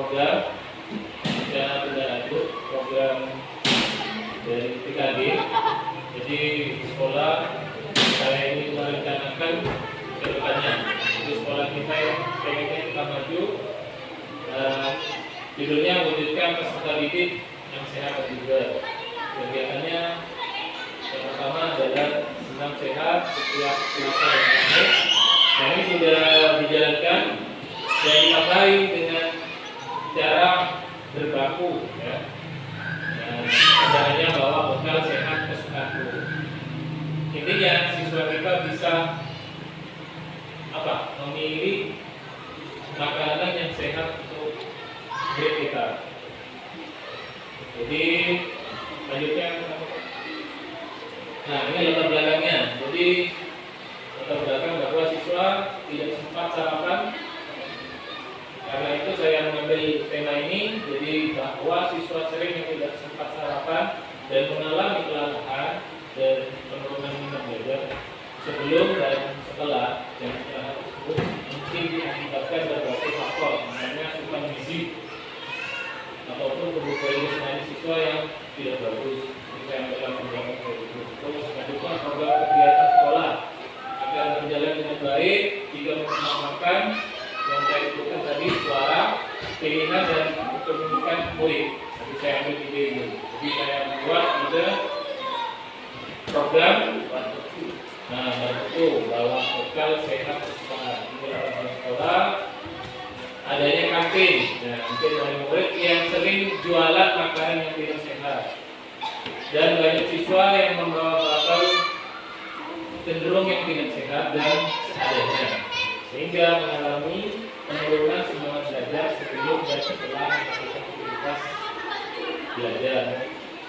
program rencana tindak lanjut program dari PKD. Jadi di sekolah saya ini merencanakan ke depannya. Jadi sekolah kita yang pengennya kita maju, judulnya wujudkan peserta didik yang sehat dan juga. Kegiatannya yang pertama adalah senam sehat setiap Selasa dan Kamis. Nah, ini sudah dijalankan dan dipakai dengan cara berbaku, ya. Caranya bawa bekal sehat kesukaan guru. Intinya siswa kita bisa memilih makanan yang sehat untuk grade kita. Jadi lanjutnya, nah ini latar belakangnya. Jadi latar belakang bahwa siswa tidak sempat sarapan. Karena itu saya mengambil tema ini. Jadi bahwa siswa sering yang tidak sempat sarapan dan mengalami kelelahan dan penurunan minat belajar sebelum dan setelah jam istirahat tersebut mungkin diakibatkan berbagai faktor, namanya asupan gizi ataupun kebutuhan siswa yang tidak bagus. Kita yang dalam program itu terus melakukan program kegiatan sekolah agar berjalan dengan baik jika menggunakan yang saya sebutkan tadi suara, pilihan dan kepemilikan murid. Jadi saya ambil ide ini. Jadi saya membuat ide program bantu. Nah, bantu bawa bekal sehat sekolah. Di sekolah adanya kantin. Nah, mungkin dari murid yang sering jualan makanan yang tidak sehat. Dan banyak siswa yang membawa bekal cenderung yang tidak sehat dan seadanya, sehingga mengalami penurunan semangat belajar sebelum dan setelah melakukan aktivitas belajar.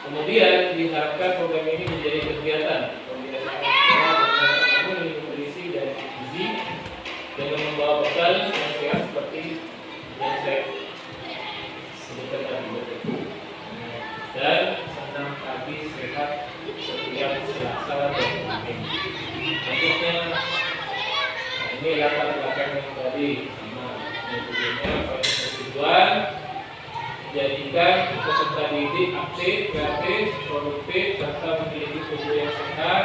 Kemudian diharapkan program ini menjadi kegiatan pembiasaan sekolah dengan ilmu yang berisi dari gizi dengan membawa bekal yang sehat seperti yang saya sebutkan tadi. Dan senam pagi sehat setiap Selasa dan Kamis. Selanjutnya, ini latar belakang yang tadi sama tujuannya tujuan menjadikan peserta didik aktif, kreatif, produktif, serta memiliki tubuh yang sehat,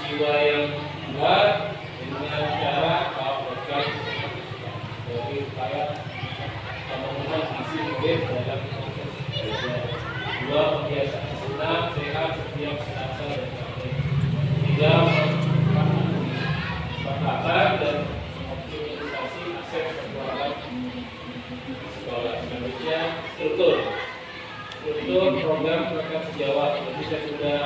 jiwa yang kuat dengan cara melakukan dari upaya pemenuhan gizi murid dalam proses belajar. Dua, kebiasaan senam sehat setiap Selasa dan Kamis. Tiga, penerapan dan optimalisasi aset keuangan sekolah. Selanjutnya struktur program rekan sejawat. Jadi saya sudah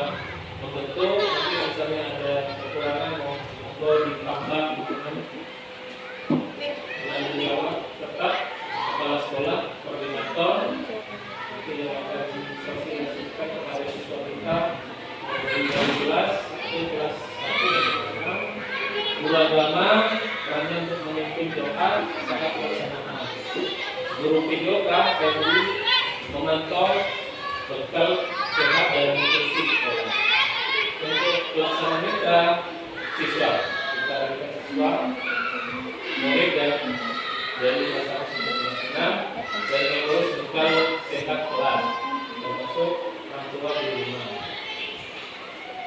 membentuk, nanti misalnya ada kekurangan mau ditambah dengan sejawat tetap kepala sekolah, koordinator nanti yang akan sosialisasikan kepada siswa kita dari kelas 1 dan 6. Guru agama perannya untuk memimpin doa saat pelaksanaan. Guru PJK saya sendiri memantau bekal sehat dan nutrisi sekolah. Untuk pelaksanaan kita siswa murid dan dari masyarakat dan mengurus bekal sehat kelas termasuk orang tua di rumah.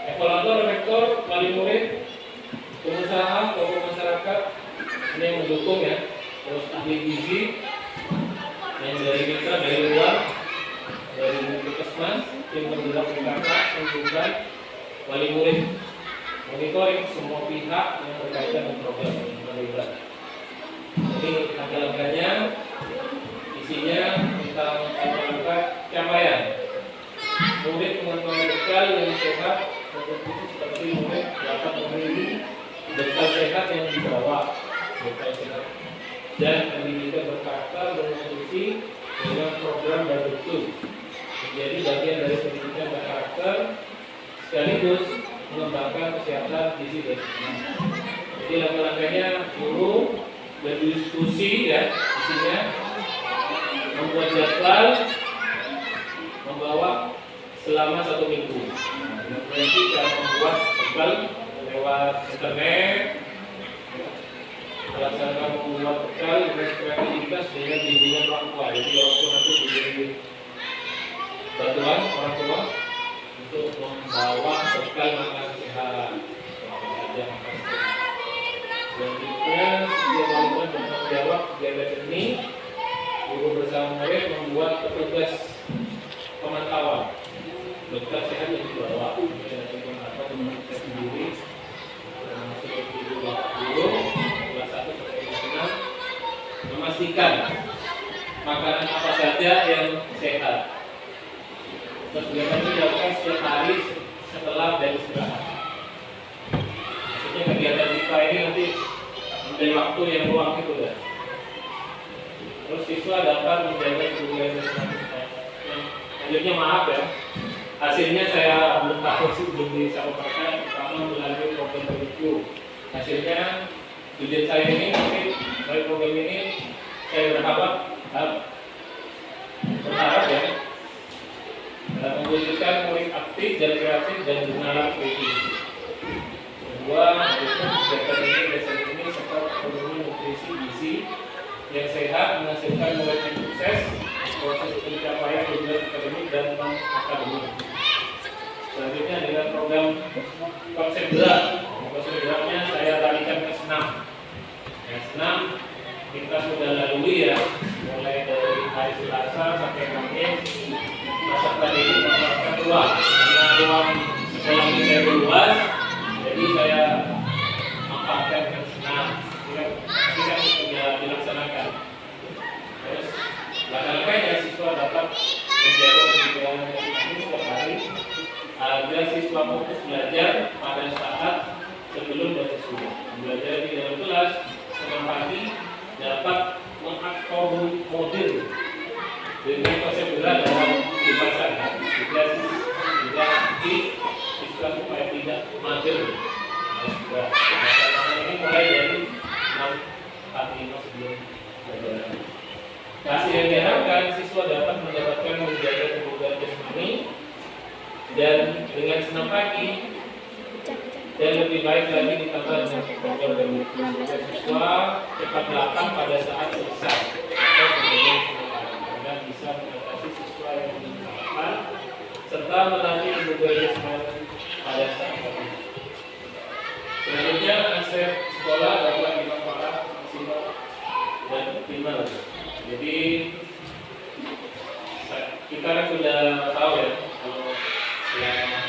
Evaluator, rektor, wali murid, pengusaha, tokoh masyarakat ini yang mendukung, ya. Terus ahli gizi yang dari kita, dari luar, dari Puskesmas, tim penggerak PKK, kunjungan, wali murid, monitoring semua pihak yang berkaitan dengan program yang terlibat. Jadi langkah-langkahnya isinya tentang capaian murid pengetahuan bekal yang sehat, seperti murid dapat memilih bekal sehat yang dibawa, bekal sehat dan pendidikan berkarakter dan nutrisi dengan program berbentuk menjadi bagian dari pendidikan berkarakter sekaligus mengembangkan kesehatan gizi dan gizi. Jadi langkah-langkahnya guru berdiskusi, ya, isinya membuat jadwal, membawa selama 1 minggu. Nanti cara membuat bekal lewat internet, melaksanakan membuat bekal dengan kreativitas dengan bimbingan orang tua. Jadi orang tua nanti diberi bantuan orang tua untuk membawa bekal makan sehat, apa saja makan sehat. Selanjutnya, dia melakukan bertanggung jawab kegiatan ini. Guru bersama murid membuat petugas pemantauan bekal sehat yang dibawa. Nanti pemantau teman saya sendiri, termasuk guru kelas 1 sampai kelas 6, memastikan makanan apa saja yang sehat. Terus kegiatan ini dilakukan setiap hari setelah dari istirahat. Maksudnya kegiatan kita ini nanti menjadi waktu yang luang itu ya. Terus siswa dapat menjaga kebudayaan selanjutnya. Selanjutnya maaf ya, hasilnya saya belum tahu sih, belum bisa paparkan, pertama melalui program review. Hasilnya ujian saya ini nanti dari program ini saya berharap ya mewujudkan murid aktif dan kreatif dan bernalar kritis. Kedua, kegiatan ini dasar ini serta memenuhi nutrisi gizi yang sehat menghasilkan murid yang sukses, proses pencapaian tujuan akademik dan non akademik. Selanjutnya dengan program konsep gerak. Konsep geraknya saya tarikan ke senam. Senam kita sudah lalui ya, mulai dari hari Selasa sampai Kamis. Peserta ini mendapatkan ruang, karena ruang sekolah kita luas, jadi saya mampatkan ke senam. Tidak sudah dilaksanakan. Terus langkah-langkahnya siswa dapat menjaga kegiatan ini setiap hari agar siswa fokus belajar pada saat sebelum dan sesudah. Belajar di dalam kelas setengah pagi dapat mengakomodir dengan konsep gerak dalam kehidupan tidak siswa supaya tidak mager. Ini mulai dari 6:45 sebelum belajar. Hasil yang diharapkan siswa dapat mendapatkan menjaga kebugaran jasmani dan dengan senam pagi dan lebih baik lagi ditambah dengan program dari siswa cepat datang pada saat selesai atau sebelum karena bisa mengatasi siswa yang menyenangkan serta melatih kebugaran jasmani pada saat pagi. Selanjutnya aset sekolah dapat dimanfaatkan maksimal dan optimal. Jadi kita kan sudah tahu ya, kalau selama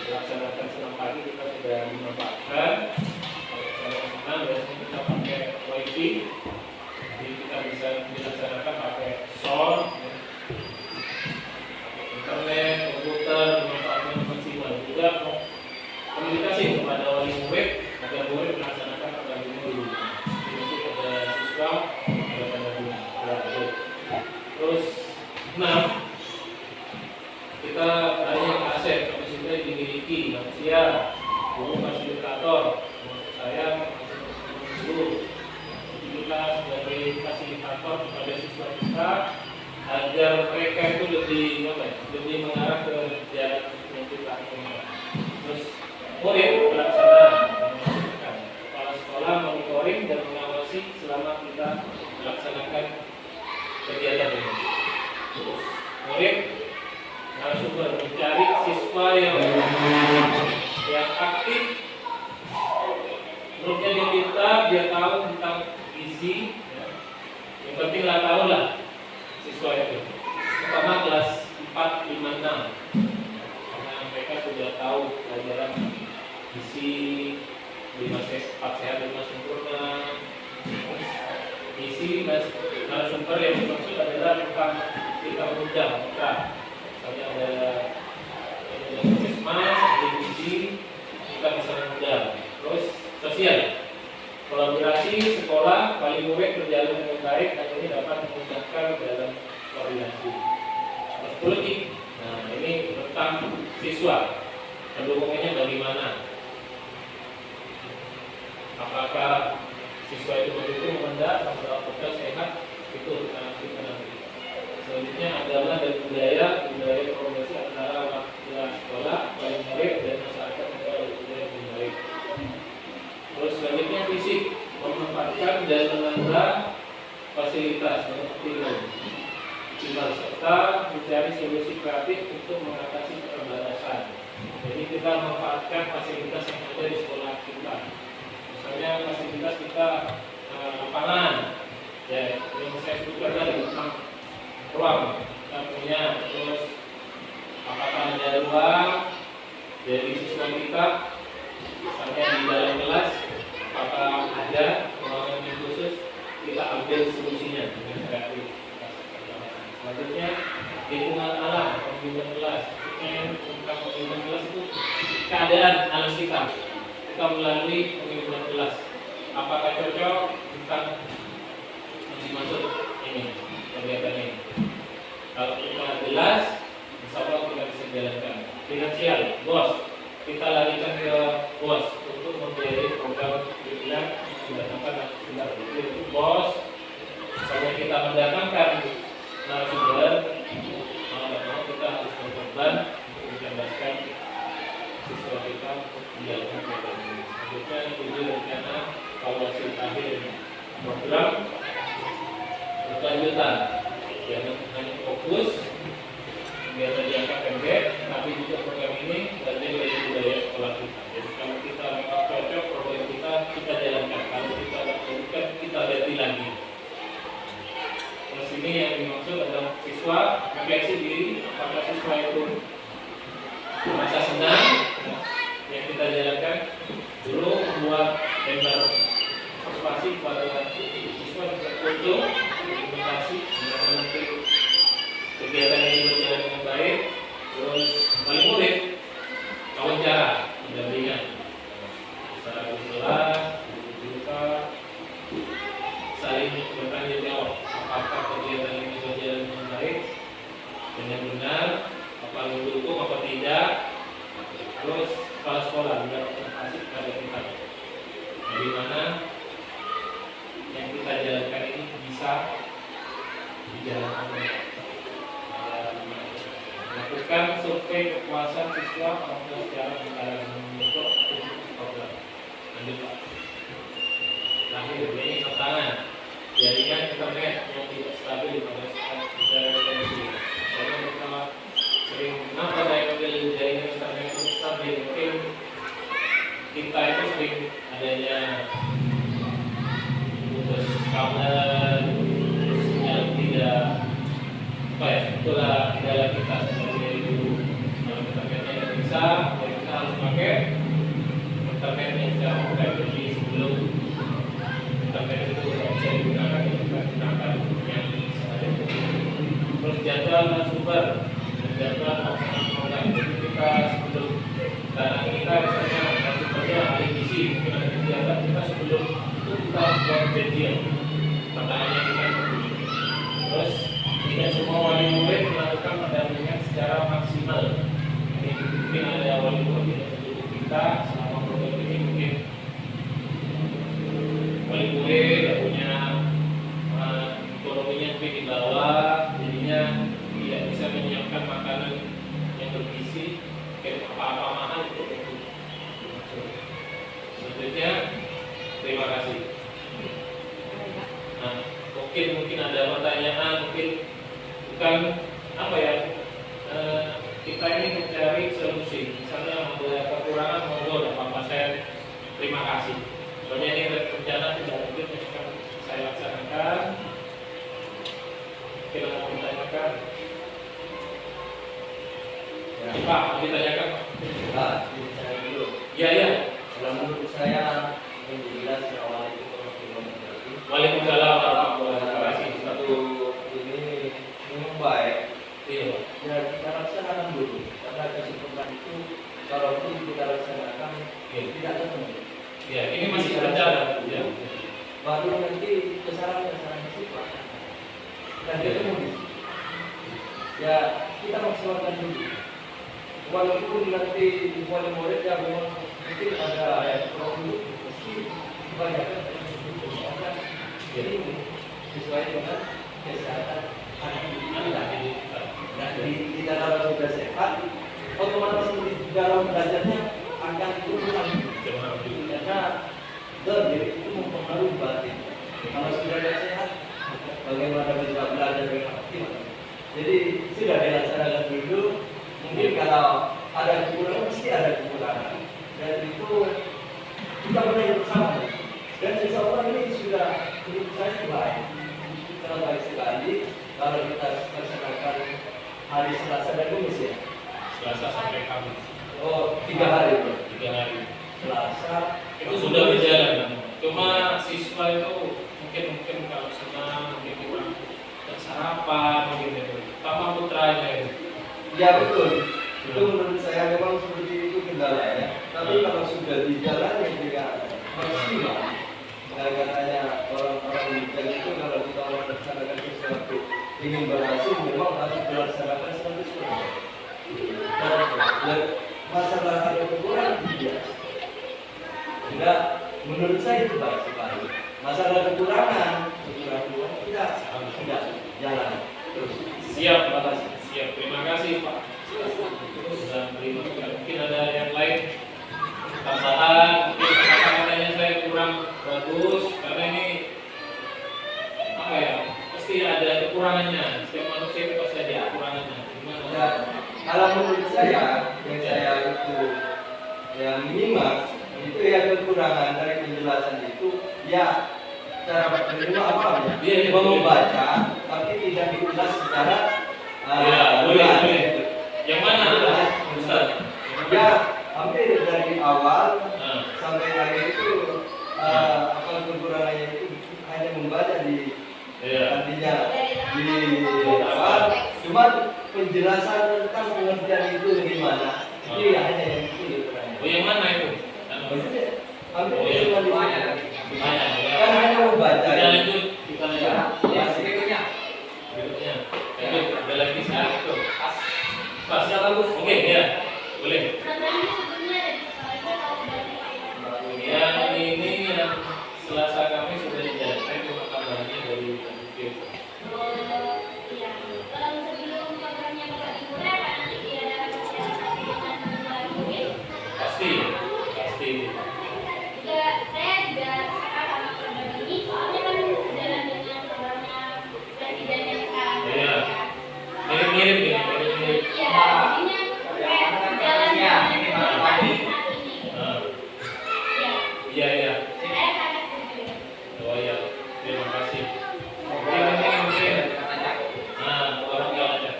melaksanakan senam pagi kita sudah dimanfaatkan. Kalau senam biasanya kita pakai wifi, jadi kita bisa dilaksanakan pakai sound, internet, komputer, dimanfaatkan maksimal. Juga komunikasi kepada wali murid agar murid melaksanakan program ini dulu. Jadi kepada siswa terus, kita hanya aset maksudnya dimiliki manusia, guru fasilitator, saya guru. Kita sebagai fasilitator kepada siswa kita agar mereka itu lebih mengarah ke jalan yang kita inginkan. Terus murid pelaksana memastikan kepala sekolah monitoring dan mengawasi selama kita melaksanakan kegiatan ini. Terus murid narasumber mencari siswa yang aktif, menurutnya dia pintar, dia tahu tentang gizi. Yang penting tahu lah siswa itu. Pertama kelas 4, 5, 6 karena mereka sudah tahu pelajaran gizi 4 sehat 5 sempurna. Gizi narasumber yang dimaksud adalah tentang kita undang misalnya ada puskesmas, ada gizi, kita bisa mengundang. Terus sosial, kolaborasi sekolah wali murid berjalan dengan baik dan ini dapat memudahkan dalam koordinasi. Terus politik, nah ini tentang siswa, pendukungannya bagaimana? Apakah siswa itu betul mengendak membawa bekal sehat, itu kita nanti. Selanjutnya adalah dari budaya komunikasi antara wakil sekolah, wali murid dan masyarakat adalah budaya baik. Terus selanjutnya fisik, memanfaatkan dan menambah fasilitas optimum serta mencari solusi kreatif untuk mengatasi keterbatasan. Jadi kita memanfaatkan fasilitas yang ada di sekolah kita. Misalnya fasilitas kita lapangan, ya yang saya sebutkan tadi tentang ruang kita punya, terus apakah ada ruang dari siswa kita, misalnya di dalam kelas, apakah ada ruangan yang khusus, kita ambil solusinya dengan kreatif. Selanjutnya lingkungan alam, pembimbingan kelas. Tentang pembimbingan kelas itu keadaan alam kita melalui pembimbingan kelas. Apakah cocok tentang yang dimaksud ini kegiatan ini? Kalau kita jelas, insya Allah kita bisa jalankan. Finansial, bos, kita larikan ke bos untuk membiayai program kurikulum sudah sampai sudah itu bos. Misalnya kita mendatangkan narasumber, mau kita harus berkorban untuk mencerdaskan siswa kita untuk menjalankan program ini. Selanjutnya tujuh rencana evaluasi akhir program berkelanjutan, jangan hanya fokus biar jangka pendek, tapi juga program ini bagian dari budaya sekolah kita. Jadi kalau kita memang cocok program kita jalankan. Kalau kita lakukan, kita ganti lagi. Terus ini yang dimaksud adalah siswa refleksi diri, apakah siswa itu merasa senang yang kita jalankan. Dulu membuat tender observasi pada siswa untuk implementasi nanti kegiatan ini berjalan dengan baik. Terus wali murid wawancara pendampingan secara kelas, guru saling bertanya jawab apakah kegiatan ini berjalan dengan baik, dengan benar, apa mendukung apa tidak. Terus kepala sekolah juga observasi kepada kita, dari mana yang kita jalankan ini bisa dijalankan. Lakukan survei kepuasan siswa orang tua secara berkala untuk program. Lanjut Pak. Terakhir ini pertahanan jaringan internet yang tidak stabil pada saat intervensi. Soalnya kita sering kenapa saya ambil jaringan internet yang stabil, mungkin kita itu sering adanya putus kabel, sinyal tidak itulah kendala kita sebagai guru. Kalau internetnya tidak bisa, ya kita harus pakai internet yang tidak mudah. Jadi sebelum internet itu tidak bisa digunakan, kita gunakan yang bisa ada. Terus jadwal dan sumber dan jadwal pelaksanaan program itu kita sebelum dana kita misalnya dan sumbernya ahli gizi, mungkin ada kegiatan kita sebelum itu kita buat janjian pertanyaannya kita. Terus tidak semua wali murid melakukan pendampingan secara maksimal. Jadi mungkin ada wali murid yang mendukung kita selama program ini, mungkin wali murid yang punya ekonominya mungkin di bawah, jadinya tidak bisa menyiapkan makanan yang bergizi, kayak apa-apa mahal itu. Selanjutnya, terima kasih. Nah, mungkin ada pertanyaan, mungkin bukan apa ya, kita ini mencari solusi. Misalnya ada kekurangan, monggo, tidak apa-apa, saya terima kasih. Soalnya ini rencana tidak mungkin yang saya laksanakan. Kita mau ditanyakan, ya. Pak, mau ditanyakan? Pak, saya dulu. Ya. Kalau menurut saya yang jelas awal itu Waalaikumsalam warahmatullahi wabarakatuh. Satu ini memang baik. Iya. Ya kita laksanakan dulu. Karena kesempatan itu kalau pun kita laksanakan tidak ketemu. Ya, ini masih berjalan. Ya. Baru nanti kesalahan sifat. Dan ketemu. Ya kita maksimalkan dulu. Walaupun nanti wali murid yang memang mungkin ada ayat dulu, mesti banyak. Jadi sesuai dengan kesehatan anak ini. Nah, di dalam sudah sehat, otomatis di dalam belajarnya akan turun. Karena itu mempengaruhi batin. Kalau sudah tidak sehat, bagaimana bisa belajar dengan optimal? Jadi sudah dilaksanakan dulu. Mungkin kalau ada kekurangan, mesti ada kekurangan. Dan itu kita belajar bersama. Dan insya Allah ini sudah menurut saya baik. Sangat baik sekali kalau kita laksanakan hari Selasa dan Kamis ya. Selasa sampai Kamis. Oh, 3 hari bro. 3 hari. Selasa Itu sudah berjalan. Cuma siswa itu mungkin kalau senang, mungkin kurang sarapan, mungkin itu. Sama putranya itu. ya betul. Itu menurut saya memang seperti itu kendalanya. Tapi kalau sudah dijalani dengan maksimal, katanya orang-orang bijak itu kalau kita melaksanakan sesuatu ingin berhasil memang harus dilaksanakan 100%. Dan masalah ada kekurangan tidak. Tidak, menurut saya itu baik sekali. Masalah kekurangan tidak jalan terus. Siap, Terima kasih. siap. Terima kasih Pak. Sudah terima kasih. Mungkin ada yang lain tambahan, mungkin kata-katanya saya kurang bagus karena ini apa ya? Pasti ada kekurangannya. Setiap manusia itu pasti ada kekurangannya. Gimana? Ya, kalau menurut saya yang saya itu yang minimal itu ya kekurangan dari penjelasan itu ya cara menerima apa ya? Iya, Membaca tapi tidak diulas secara boleh. Yang mana Ustaz? Ya hampir dari awal Nah, sampai akhir itu apa kekurangannya itu hanya membaca di iya. artinya di awal cuma penjelasan tentang pengertian itu bagaimana itu ya hanya yang itu kekurangannya. Oh, yang mana itu? Maksudnya hampir Oh, iya. cuma di Banyak ya. kan hanya membaca Kita lanjut, kita lanjut. ya berikutnya Berikutnya. Lanjut, ada lagi sekarang itu. Pas. sudah bagus. Oke, ya. Boleh. Yang ini yang Selasa kami sudah dijalankan cuma tambahannya dari Bukit. Pasti, pasti. Saya juga suka sama program ini soalnya kan sejalan dengan programnya presiden yang sekarang. Iya. Mirip-mirip ya, mirip-mirip. Iya, jadinya kayak sejalan dengan program saat ini. Nah, Iya, iya. saya sangat setuju. Oh iya, terima kasih. Mungkin. Nah, orang nggak ada.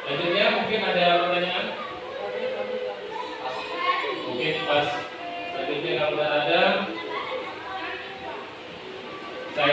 Lanjutnya mungkin ada pertanyaan? Mungkin pas selanjutnya kalau ada, saya